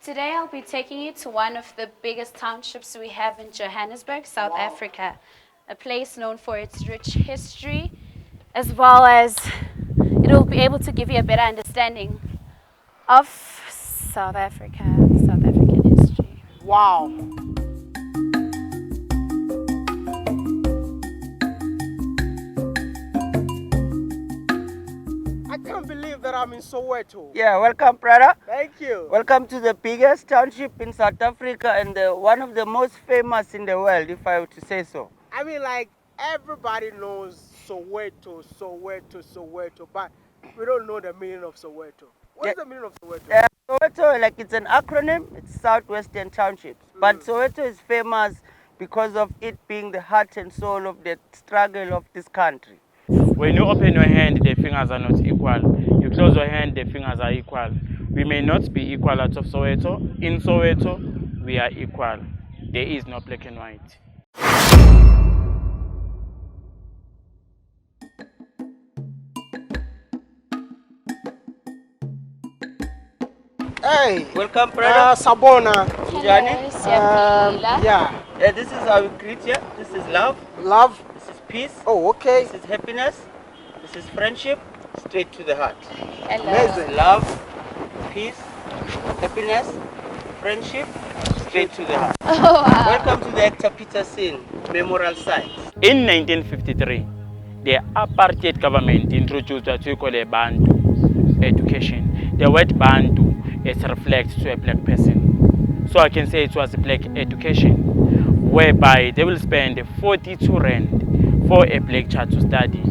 Today I'll be taking you to one of the biggest townships we have in Johannesburg, South Africa, a place known for its rich history, as well as it will be able to give you a better understanding of South Africa, South African history. Wow. I can't believe that I'm in Soweto. Yeah, welcome, brother. Thank you. Welcome to the biggest township in South Africa and one of the most famous in the world, if I were to say so. I mean, like, everybody knows Soweto, but we don't know the meaning of Soweto. What's the meaning of Soweto? Soweto, like, it's an acronym. It's Southwestern Townships. But Soweto is famous because of it being the heart and soul of the struggle of this country. When you open your hand, the fingers are not equal. You close your hand, the fingers are equal. We may not be equal out of Soweto. In Soweto, we are equal. There is no black and white. Hey. Welcome, brother. Sabona. Johnny. Yeah. This is how we greet you. This is love. Love. This is peace. Oh, okay. This is happiness. This is friendship. Straight to the heart. Hello. Amazing. Love, peace, happiness, friendship, straight to the heart. Oh, wow. Welcome to the Hector Peterson Memorial Site. In 1953, the apartheid government introduced what we call a Bantu education. The word Bantu is reflects to a black person. So I can say it was a black education, whereby they will spend 42 rand for a black child to study,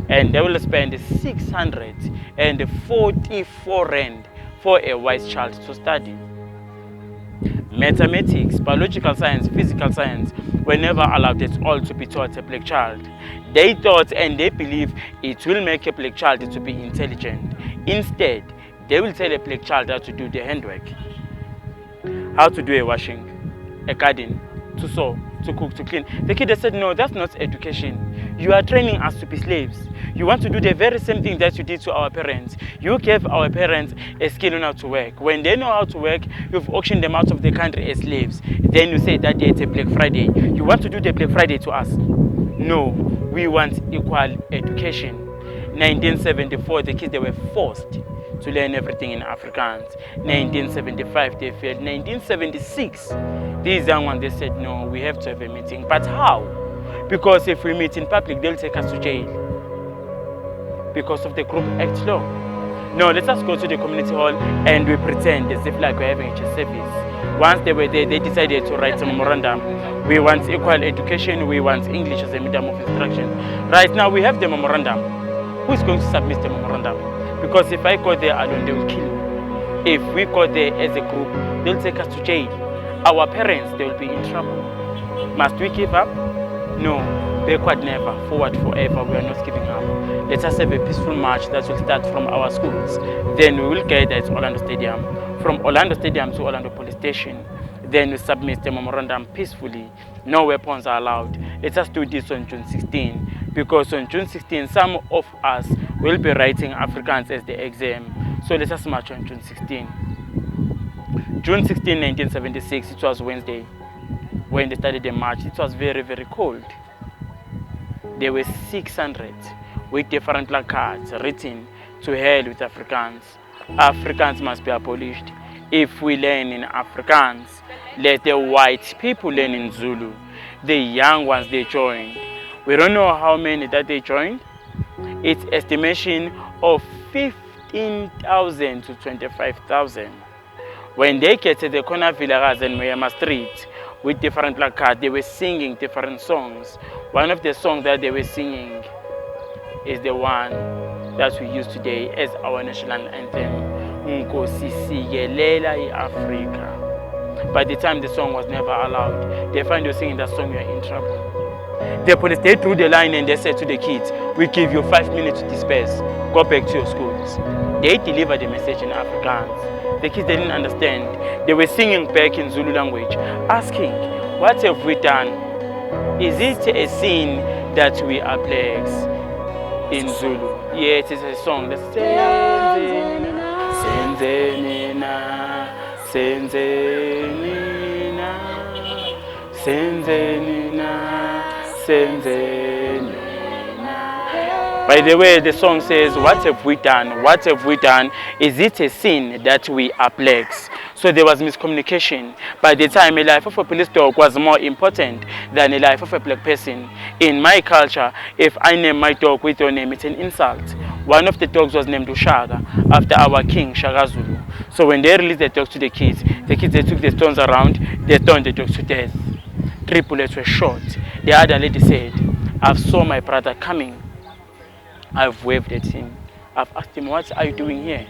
and they will spend 644 rand for a white child to study. Mathematics, biological science, physical science were never allowed at all to be taught a black child. They thought and they believe it will make a black child to be intelligent. Instead, they will tell a black child how to do the handwork, how to do a washing, a garden, to sew, to cook, to clean. The kid said, no, that's not education. You are training us to be slaves. You want to do the very same thing that you did to our parents. You gave our parents a skill on how to work. When they know how to work, you've auctioned them out of the country as slaves. Then you say that it's a Black Friday. You want to do the Black Friday to us? No, we want equal education. 1974, the kids, they were forced to learn everything in Afrikaans. 1975, they failed. 1976, these young ones, they said, no, we have to have a meeting. But how? Because if we meet in public, they'll take us to jail because of the Group Act law. No, let us go to the community hall and we pretend as if like we're having a church service. Once they were there, they decided to write a memorandum. We want equal education, we want English as a medium of instruction. Right now, we have the memorandum. Who is going to submit the memorandum? Because if I go there alone, they will kill me. If we go there as a group, they'll take us to jail. Our parents, they will be in trouble. Must we give up? No, backward never, forward forever. We are not giving up. Let us have a peaceful march that will start from our schools. Then we will get at Orlando Stadium. From Orlando Stadium to Orlando Police Station. Then we submit the memorandum peacefully. No weapons are allowed. Let us do this on June 16. Because on June 16, some of us will be writing Afrikaans as the exam. So let us march on June 16. June 16, 1976, it was Wednesday. When they started the march, it was very, very cold. There were 600 with different placards written, "To hell with Afrikaans. Afrikaans must be abolished. If we learn in Afrikaans, let the white people learn in Zulu." The young ones, they joined. We don't know how many that they joined. It's estimation of 15,000 to 25,000. When they get to the corner villages and Muyama Street with different placards, they were singing different songs. One of the songs that they were singing is the one that we use today as our national anthem, Nkosi Siyelela iAfrika. By the time the song was never allowed, they find you singing that song, you're in trouble. The police, they drew the line and they said to the kids, we give you 5 minutes to disperse. Go back to your schools. They delivered the message in Afrikaans. The kids didn't understand. They were singing back in Zulu language, asking, what have we done? Is it a sin that we are blacks? In Zulu. Yeah, it is a song that says, Senzeni na, senzeni na, senzeni na. By the way, the song says, what have we done? What have we done? Is it a sin that we are blacks? So there was miscommunication. By the time, a life of a police dog was more important than a life of a black person. In my culture, if I name my dog with your name, it's an insult. One of the dogs was named Ushaga, after our king, Shaka Zulu. So when they released the dogs to the kids, they took the stones around, they stoned the dogs to death. 3 bullets were shot. The other lady said, I've saw my brother coming. I've waved at him. I've asked him, what are you doing here?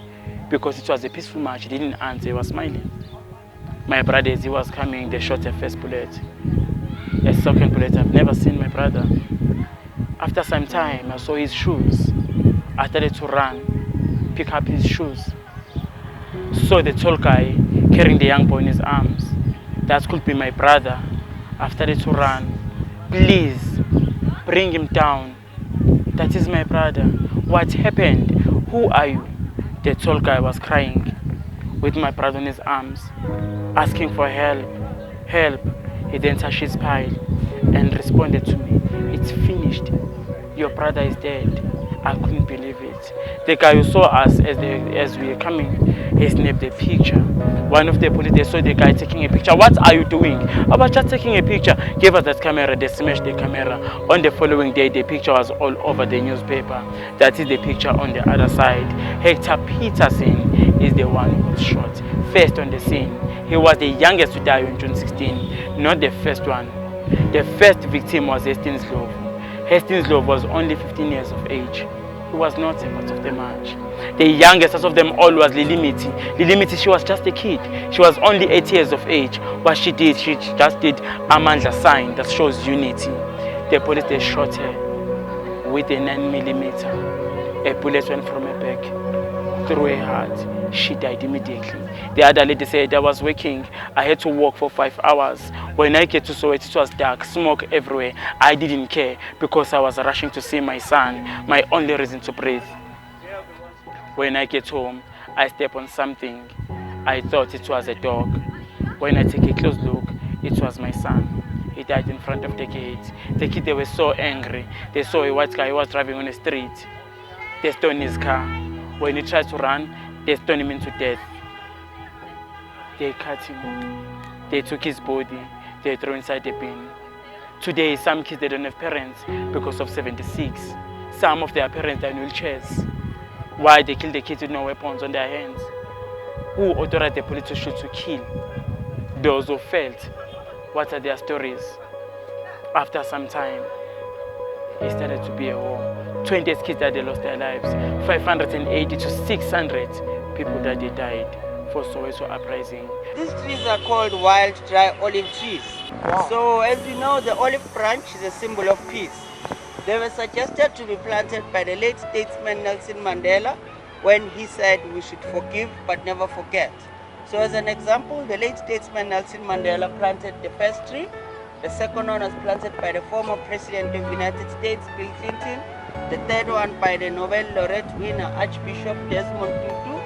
Because it was a peaceful march. He didn't answer, he was smiling. My brother, as he was coming, they shot a first bullet. A second bullet, I've never seen my brother. After some time, I saw his shoes. I started to run, pick up his shoes. Saw the tall guy carrying the young boy in his arms. That could be my brother. I started to run. Please, bring him down. That is my brother. What happened? Who are you? The tall guy was crying with my brother in his arms, asking for help. Help. He then touched his pile and responded to me, it's finished. Your brother is dead. I couldn't believe it. The guy who saw us as we were coming, he snapped a picture. One of the police, they saw the guy taking a picture. What are you doing? I was just taking a picture. Gave us that camera, they smashed the camera. On the following day, the picture was all over the newspaper. That is the picture on the other side. Hector Peterson is the one who was shot first on the scene. He was the youngest to die on June 16, not the first one. The first victim was Hastings Love. Hastings Love was only 15 years of age. He was not a part of the march. The youngest of them all was Lilimiti. Lilimiti, she was just a kid. She was only 8 years of age. What she did, she just did Amandla sign that shows unity. The police, they shot her with a 9mm. A bullet went from her back through her heart. She died immediately. The other lady said, I was working. I had to walk for 5 hours. When I get to Soweto, it was dark, smoke everywhere. I didn't care because I was rushing to see my son, my only reason to breathe. When I get home, I step on something. I thought it was a dog. When I take a close look, it was my son. He died in front of the gate. The kids, they were so angry. They saw a white guy who was driving on the street. They stole his car. When he tried to run, they stoned him into death. They cut him. They took his body. They threw inside the bin. Today, some kids, they don't have parents because of 76. Some of their parents are in wheelchairs. Why they kill the kids with no weapons on their hands? Who authorized the police to shoot to kill? Those who failed. What are their stories? After some time, it started to be a war. 20 kids that they lost their lives. 580 to 600 people that they died for Soweto uprising. These trees are called wild dry olive trees. Wow. So as you know, the olive branch is a symbol of peace. They were suggested to be planted by the late statesman Nelson Mandela when he said we should forgive but never forget. So as an example, the late statesman Nelson Mandela planted the first tree. The second one was planted by the former president of the United States, Bill Clinton. The third one by the Nobel laureate winner, Archbishop Desmond Tutu.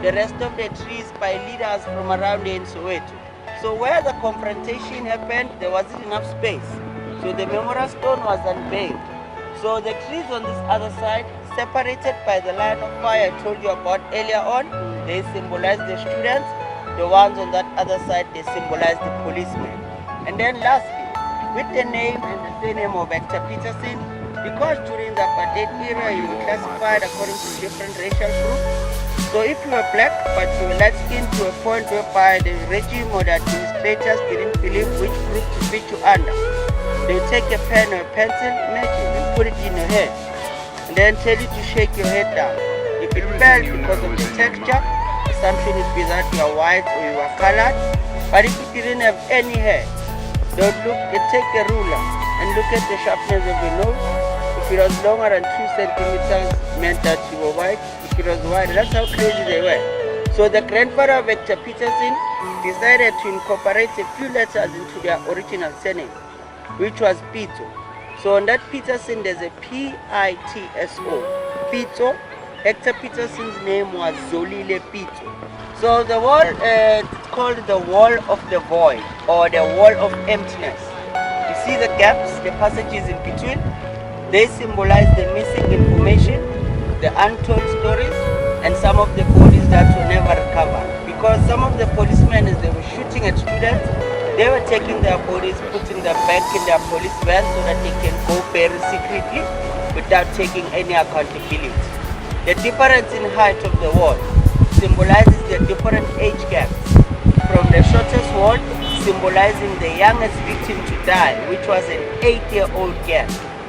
The rest of the trees by leaders from around here in Soweto. So where the confrontation happened, there wasn't enough space. So the memorial stone was unveiled. So the trees on this other side, separated by the line of fire I told you about earlier on, they symbolize the students. The ones on that other side, they symbolize the policemen. And then lastly, with the name and the surname of Hector Peterson, because during the apartheid era you were classified according to different racial groups. So if you were black but you were light skinned to a point whereby the regime or the administrators didn't believe which group to fit you under, they would take a pen or a pencil, imagine, and put it in your head, and then tell you to shake your head down. If it fell because of the texture, assumption would be that you are white or you are colored. But if you didn't have any hair, they would take a ruler and look at the sharpness of your nose. If it was longer than 2 centimeters, meant that you were white. If it was wide, that's how crazy they were. So the grandfather of Hector Peterson decided to incorporate a few letters into their original surname, which was Pito. So on that Peterson, there's a P-I-T-S-O. Pito. Hector Peterson's name was Zolile Pito. So the word called the wall of the void or the wall of emptiness. You see the gaps, the passages in between? They symbolize the missing information, the untold stories, and some of the bodies that were never recovered. Because some of the policemen, as they were shooting at students, they were taking their bodies, putting them back in their police van so that they can go bury secretly without taking any accountability. The difference in height of the wall symbolizes the different age gaps. From the shortest wall, symbolizing the youngest victim to die, which was an 8-year-old girl.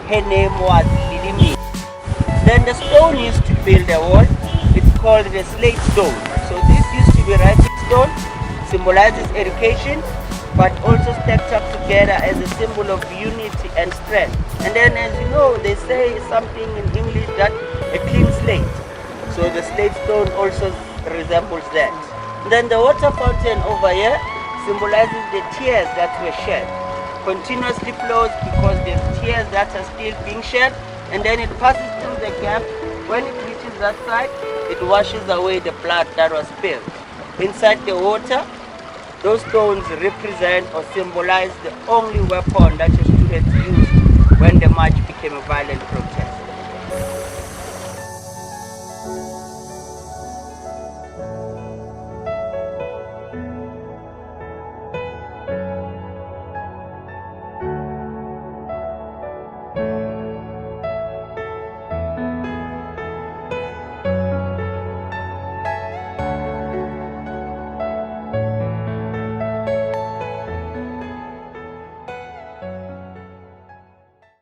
Her name was Lilimi. Then the stone used to build a wall. It's called the slate stone. So this used to be writing stone, symbolizes education, but also stacked up together as a symbol of unity and strength. And then, as you know, they say something in English that a clean slate. So the slate stone also resembles that. Then the water fountain over here symbolizes the tears that were shed. Continuously flows because there's tears that are still being shed, and then it passes through the gap. When it reaches that side, it washes away the blood that was spilled. Inside the water, those stones represent or symbolize the only weapon that the students used when the march became a violent protest.